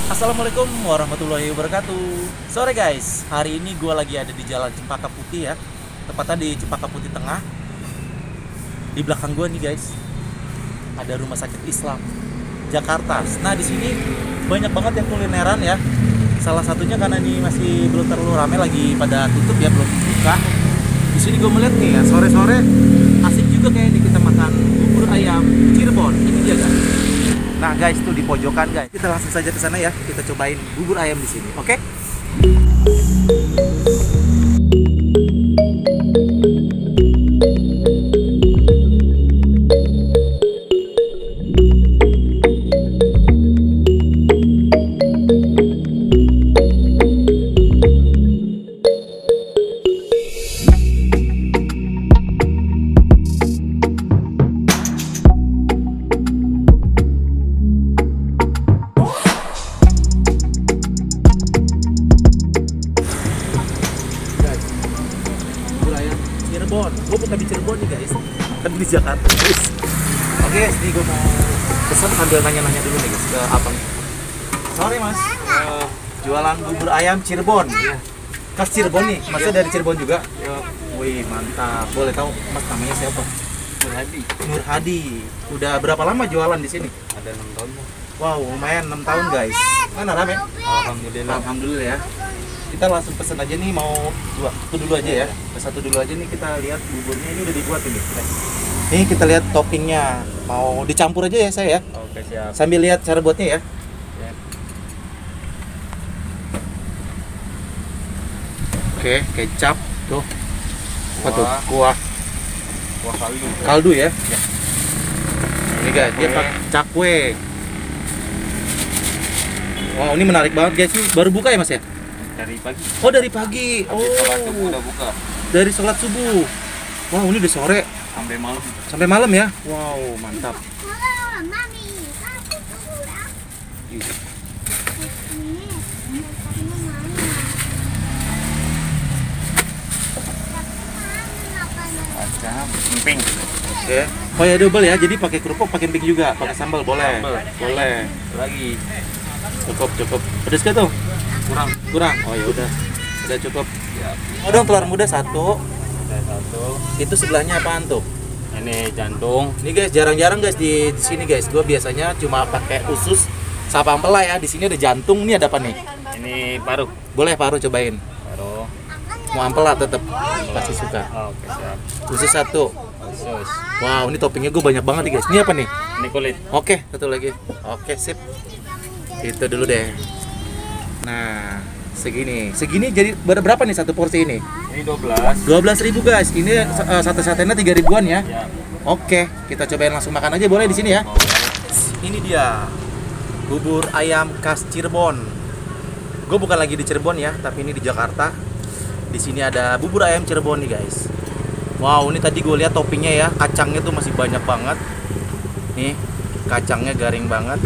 Assalamualaikum warahmatullahi wabarakatuh. Sore guys, hari ini gue lagi ada di Jalan Cempaka Putih ya, tepatnya di Cempaka Putih Tengah. Di belakang gue nih guys, ada Rumah Sakit Islam Jakarta. Nah di sini banyak banget yang kulineran ya. Salah satunya karena ini masih belum terlalu ramai, lagi pada tutup ya, belum buka. Di sini gue melihat nih ya, sore-sore asik juga kayak ini kita makan bubur ayam Cirebon. Ini dia guys. Nah guys, tuh di pojokan guys. Kita langsung saja ke sana ya. Kita cobain bubur ayam di sini. Oke? Cirebon, gue bukan di Cirebon nih guys, tapi di Jakarta guys. Oke, jadi gue mau pesan sambil nanya-nanya dulu nih guys ke abang. Sorry mas, jualan bubur ayam Cirebon. Ya. Khas Cirebon nih, masnya dari Cirebon juga? Ya. Wih mantap, boleh tahu mas namanya siapa? Nur Hadi. Nur Hadi. Udah berapa lama jualan di sini? Ada 6 tahun. Wow, lumayan 6 tahun guys. Mana rame? Alhamdulillah. Alhamdulillah ya. Kita langsung pesen aja nih, mau satu dulu aja ya. Satu dulu aja nih, kita lihat buburnya ini udah dibuat ini. Nih kita lihat toppingnya, mau dicampur aja ya saya ya. Oke, siap. Sambil lihat cara buatnya ya. Ya. Oke, kecap tuh. Apa tuh? Kuah. Kuah Kuah kaldu. kaldu ya. Ya. Ini guys, dia pakai cakwe. Wow, ini menarik banget guys. Ini baru buka ya mas ya? Dari pagi. Oh dari pagi. Habis sholat subuh Oh, udah buka. dari sholat subuh. Wow, ini udah sore Sampai malam. sampai malam ya. Wow, mantap. Kacang. Emping. Oke. Oh ya double ya. Jadi pakai kerupuk, pakai emping juga, pakai sambal boleh. Sambal. Boleh. Lagi. Cukup. Pedes gak tuh? Kurang. Kurang. Oh ya udah. Udah cukup. Ya. Oh dong telur muda satu. Ada satu. Itu sebelahnya apaan tuh? Ini jantung. Ini guys, jarang-jarang guys di sini guys. Gue biasanya cuma pakai usus sama ampela ya. Di sini ada jantung. Ini ada apa nih? Ini paru. Boleh paru cobain. Paru. Mau ampela tetap pasti suka. Oke, siap. Usus satu. Sus. Wow, ini toppingnya gue banyak banget nih guys. Ini apa nih? Ini kulit. Oke, satu lagi. Oke, sip. Itu dulu deh. Nah, segini. Segini jadi berapa nih satu porsi ini? Ini 12. 12.000 guys. Ini sate-satenya 3 ribuan ya. Ya. Oke, kita cobain langsung makan aja boleh di sini ya. Ini dia bubur ayam khas Cirebon. Gue bukan lagi di Cirebon ya, tapi ini di Jakarta. Di sini ada bubur ayam Cirebon nih guys. Wow, ini tadi gue lihat toppingnya ya, kacangnya tuh masih banyak banget. Nih, kacangnya garing banget.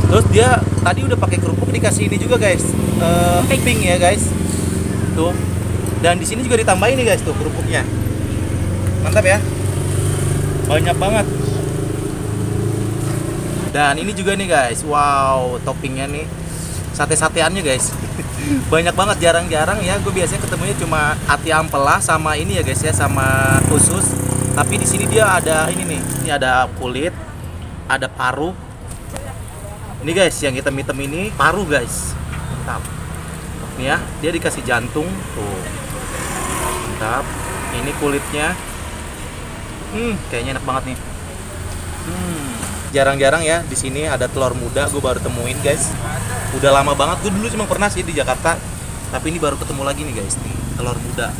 Terus dia tadi udah pakai kerupuk, dikasih ini juga guys, emping ya guys. Tuh. Dan di sini juga ditambahin nih guys tuh kerupuknya. Mantap ya. Banyak banget. Dan ini juga nih guys. Wow, toppingnya nih. Sate-sateannya guys. Banyak banget, jarang-jarang ya. Gue biasanya ketemunya cuma ati ampela sama ini ya guys ya, sama usus. Tapi di sini dia ada ini nih. Ini ada kulit, ada paru. Ini guys, yang hitam-hitam ini paru guys. Mantap. Nih ya, dia dikasih jantung tuh. Mantap. Ini kulitnya. Kayaknya enak banget nih. Jarang-jarang ya di sini ada telur muda, gue baru temuin guys. Udah lama banget, gue dulu cuma pernah sih di Jakarta. Tapi ini baru ketemu lagi nih guys, nih telur muda.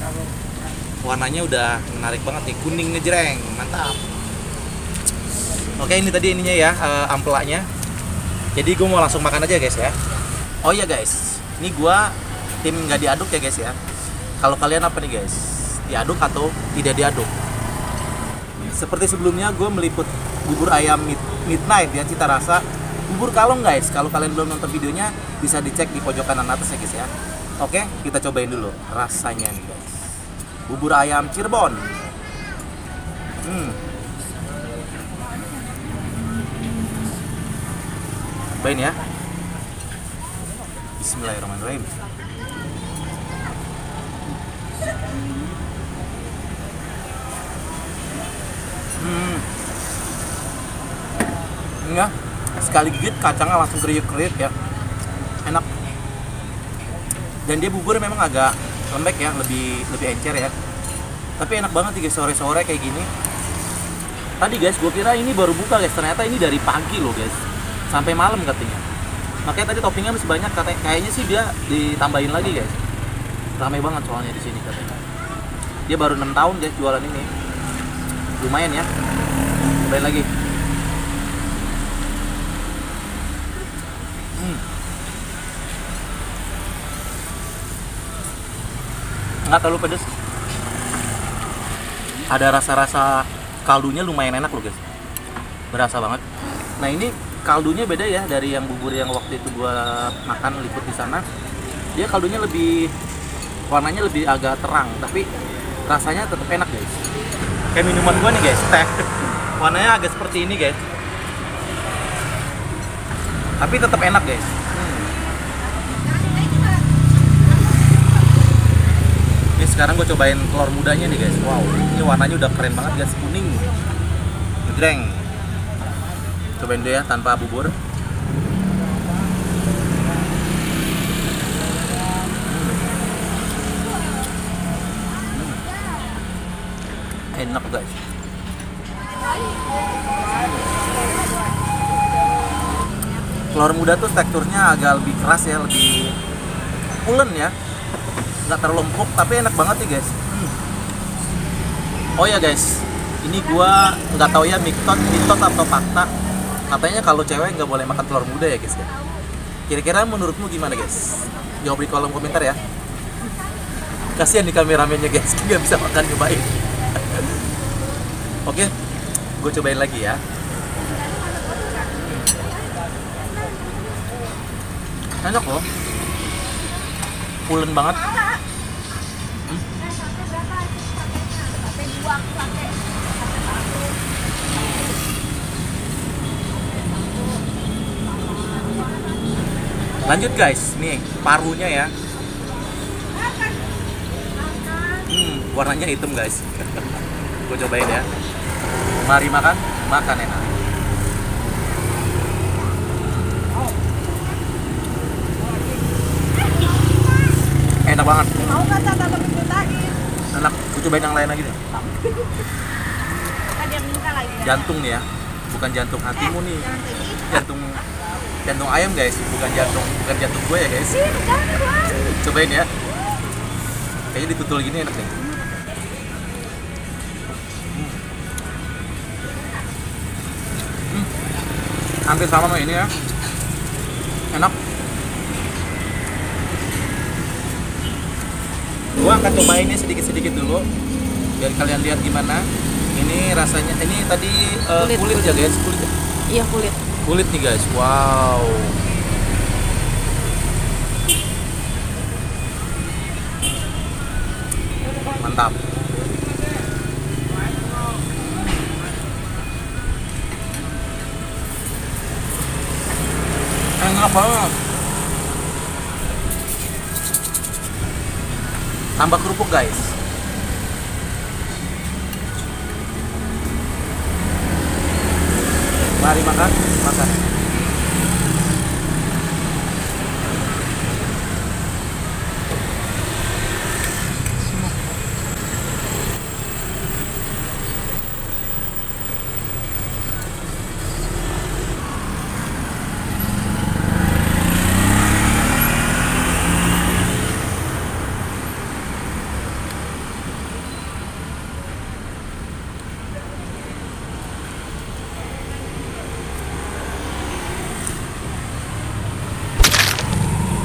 Warnanya udah menarik banget nih, kuning ngejreng, mantap. Oke, ini tadi ininya ya, ampelanya. Jadi gue mau langsung makan aja guys ya. Oh iya guys, ini gue tim nggak diaduk ya guys ya. Kalau kalian apa nih guys? Diaduk atau tidak diaduk? Seperti sebelumnya gue meliput bubur ayam midnight ya, cita rasa bubur kalong guys. Kalau kalian belum nonton videonya bisa dicek di pojok kanan atas ya guys ya. Oke, kita cobain dulu rasanya nih guys. Bubur ayam Cirebon. Cobain ya. Bismillahirrahmanirrahim. Ya, sekali gigit kacangnya langsung kriuk-kriuk ya, enak. Dan dia bubur memang agak lembek ya, lebih encer ya. Tapi enak banget nih guys, sore-sore kayak gini. Tadi guys, gue kira ini baru buka guys, ternyata ini dari pagi loh guys, sampai malam katanya. Makanya tadi toppingnya masih banyak, kayaknya sih dia ditambahin lagi guys. Ramai banget soalnya di sini katanya. Dia baru 6 tahun guys jualan ini, lumayan ya. Cobain lagi. Nggak terlalu pedes, ada rasa-rasa kaldunya lumayan enak loh guys, berasa banget. Nah ini kaldunya beda ya dari yang bubur yang waktu itu gua makan liput di sana. Dia kaldunya lebih, warnanya lebih agak terang, tapi rasanya tetap enak guys. Kayak minuman gua nih guys, teh, warnanya agak seperti ini guys, tapi tetap enak guys. Ini sekarang gue cobain telur mudanya nih guys. Wow, ini warnanya udah keren banget guys, kuning, ngedreng. Cobain dulu ya tanpa bubur. Enak guys. Telur muda tuh teksturnya agak lebih keras ya, lebih pulen ya, nggak terlalu empuk tapi enak banget nih guys. Oh ya guys, ini gua nggak tahu ya mitos atau fakta, katanya kalau cewek nggak boleh makan telur muda ya guys ya. Kira-kira menurutmu gimana guys? Jawab di kolom komentar ya. Kasihan nih kameramennya guys, nggak bisa makan nyobain. Oke, gue cobain lagi ya. Enak loh, pulen banget. Lanjut guys, nih parunya ya. Warnanya hitam guys. Gue cobain ya. Mari makan, makan enak. Enak banget. Mau nggak tata ceritain? Enak. Gue cobain yang lain lagi deh. Kan dia minta lagi. Jantung nih ya, bukan jantung hatimu nih. Jangan kayak gitu. Jantung ayam guys, bukan jantung gue ya guys. Jangan Bang. Cobain ya. Kayaknya ditutul gini enak nih. Hampir sama sama ini ya. Enak. Gua akan cobain ini sedikit-sedikit dulu biar kalian lihat gimana. Ini rasanya, ini tadi kulit ya guys, kulit. Iya kulit. Kulit nih guys, wow. Mantap. Enak banget. Tambah kerupuk guys. Mari makan, makan.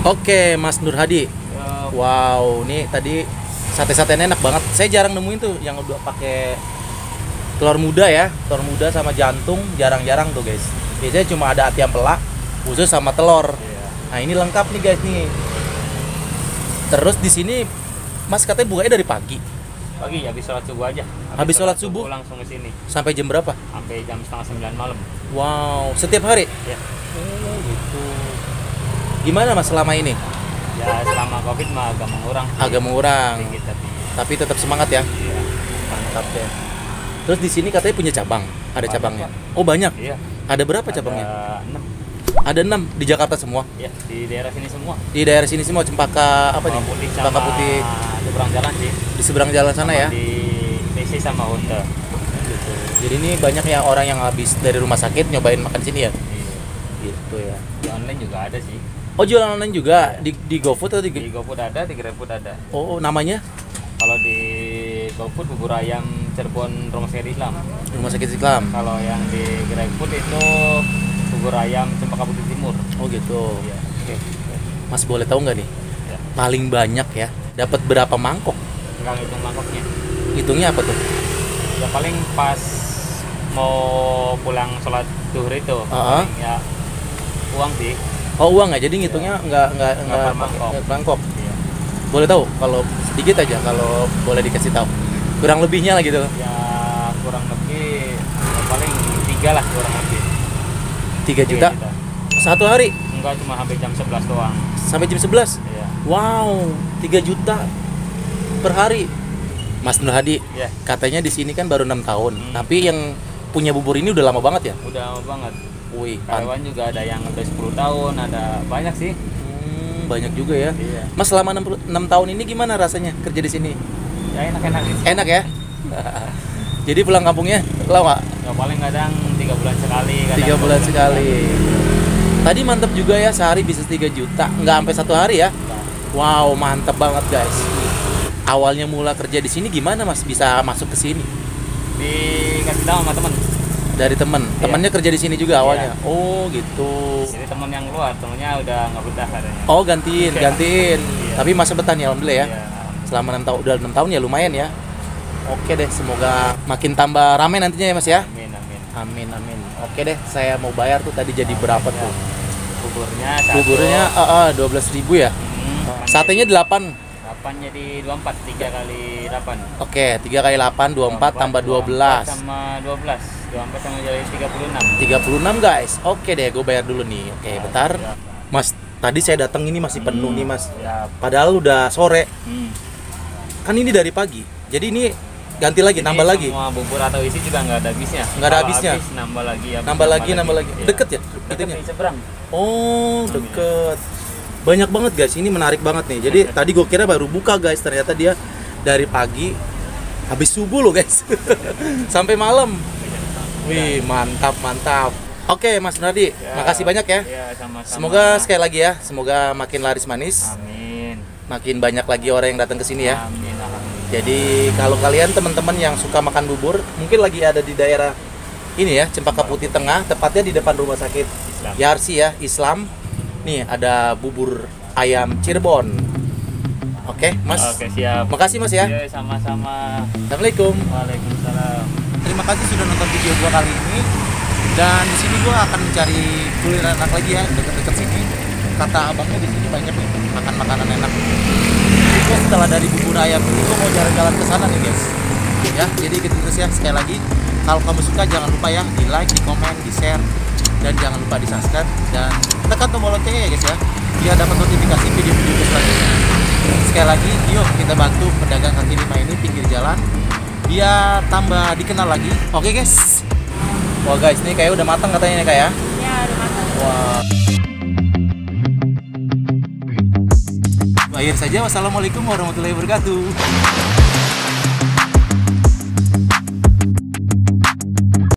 Oke, Mas Nur Hadi. Wow, ini tadi sate-satenya enak banget. Saya jarang nemuin tuh yang udah pakai telur muda ya, telur muda sama jantung, jarang-jarang tuh guys. Biasanya cuma ada ati ampela, usus sama telur. Nah ini lengkap nih guys nih. Terus di sini Mas katanya bukanya dari pagi. Pagi habis sholat subuh aja. Habis sholat subuh? langsung ke sini Sampai jam berapa? sampai jam 8:30 malam. Wow, setiap hari? Ya. Oh gitu. Gimana Mas selama ini? Ya selama Covid mah agak mengurang. Agak mengurang. Sedikit, Tapi tetap semangat ya. iya. Mantap ya. Terus di sini katanya punya cabang. Ada Banyak, cabangnya. Pak. Oh, banyak. Iya. Ada berapa cabangnya? Ada 6. Ada 6 di Jakarta semua. Ya, di daerah sini semua. Di daerah sini semua Cempaka apa nih? Cempaka Putih Cempaka sama Putih seberang jalan sih. di seberang jalan sana Sama ya. Di TC sama Honda. Gitu. Jadi ini banyak ya orang yang habis dari rumah sakit nyobain makan sini ya. Iya. Gitu ya. Di online juga ada sih. Oh, jualan online juga di GoFood atau Di GoFood ada, di GrabFood ada. Oh, namanya Kalau di GoFood bubur ayam Cirebon Rumah Sakit Islam. Rumah Sakit Islam. Kalau yang di GrabFood itu bubur ayam Cempaka Putih Timur. Oh, gitu. Iya. Oke. Mas boleh tahu nggak nih? Ya. Paling banyak ya dapat berapa mangkok? Enggak ngitung mangkoknya. Hitungnya apa tuh? Ya paling pas mau pulang sholat zuhur itu. Ah. Paling ya uang sih. Oh, uang nggak? Jadi ngitungnya nggak Nggak per mangkok. nggak mangkok. Iya. Boleh tahu kalau sedikit aja kalau boleh dikasih tahu. Kurang lebihnya lah gitu. Ya kurang lebih ya paling 3 lah kurang lebih. 3 juta satu hari Enggak, cuma hampir jam 11 doang. sampai jam 11. Iya. Wow, 3 juta per hari. Mas Nur Hadi, Iya. katanya di sini kan baru 6 tahun, Hmm. tapi yang punya bubur ini udah lama banget ya? Udah lama banget. Wih, Karyawan juga ada yang udah 10 tahun, ada banyak sih. banyak juga ya. Iya. Mas selama 6 tahun ini gimana rasanya kerja di sini? Ya enak-enak sih. Enak ya? Jadi pulang kampungnya lama? Ya paling kadang 3 bulan sekali. 3 bulan sekali. Tadi mantep juga ya, sehari bisa 3 juta, nggak sampai 1 hari ya? Nah, Wow, mantep banget guys. Awalnya mula kerja di sini gimana Mas bisa masuk ke sini? dikasih tahu sama temen. Dari temen, Iya. temennya kerja di sini juga Iya. awalnya. Oh gitu. Jadi temen yang keluar, temennya udah nggak betah katanya. Oh gantiin, Iya. gantiin. Iya. Tapi masa betah nih alhamdulillah ya. Iya. Selama 6 tahun, udah 6 tahun ya lumayan ya. Oke deh, semoga makin tambah rame nantinya ya Mas ya. Amin, amin. Amin amin. Oke deh, saya mau bayar tuh tadi jadi berapa tuh? Buburnya satu. Buburnya 12.000 ya. Satenya 8. 8 jadi 24, 3 kali 8. Oke, 3 kali 8 24 tambah 12. Sama 12. 24 sama jadi 36. 36 guys. Oke deh, gue bayar dulu nih. Oke, bentar. Ya. Mas, tadi saya datang ini masih penuh nih Mas. Ya. Padahal udah sore. Hmm. Kan ini dari pagi. Jadi ini ganti lagi, Jadi nambah lagi. Semua bubur atau isi juga nggak ada habisnya. Nggak ada Kalau habisnya. habis, nambah lagi. habis, Nambah lagi. Iya. Deket ya? Deket Itunya? di seberang. Oh, deket. Banyak banget guys. Ini menarik banget nih. Jadi tadi gue kira baru buka guys. Ternyata dia dari pagi habis subuh loh guys. Sampai malam. Wih, mantap, mantap. Oke, Mas Nadi, Ya. makasih banyak ya. Iya, sama-sama. Semoga sekali lagi ya, semoga makin laris manis, Amin. makin banyak lagi orang yang datang ke sini ya. Amin. Alhamdulillah. Jadi kalau kalian teman-teman yang suka makan bubur, mungkin lagi ada di daerah ini ya, Cempaka Putih Tengah, tepatnya di depan rumah sakit Islam. Yarsi ya, Islam. Nih ada bubur ayam Cirebon. Oke, Mas. Oke, siap. Makasih Mas ya. Iya, sama-sama. Assalamualaikum. Waalaikumsalam. Terima kasih sudah nonton video gua kali ini. Dan di sini gua akan mencari kuliner enak lagi ya, dekat-dekat sini. Kata abangnya di sini banyak nih makan makanan enak. Jadi gua setelah dari bubur ayam ini gua mau jalan-jalan ke sana nih guys. Ya, jadi ikutin terus ya. Sekali lagi, kalau kamu suka jangan lupa ya di like, di komen, di share, dan jangan lupa di subscribe dan tekan tombol loncengnya ya guys ya, biar dapat notifikasi video-video selanjutnya. Sekali lagi, yuk kita bantu pedagang kaki lima ini pinggir jalan biar tambah dikenal lagi. Oke guys. Wah guys, ini kayak udah matang katanya nih kak ya. Ya, udah matang. Wah. Akhir saja, wassalamualaikum warahmatullahi wabarakatuh.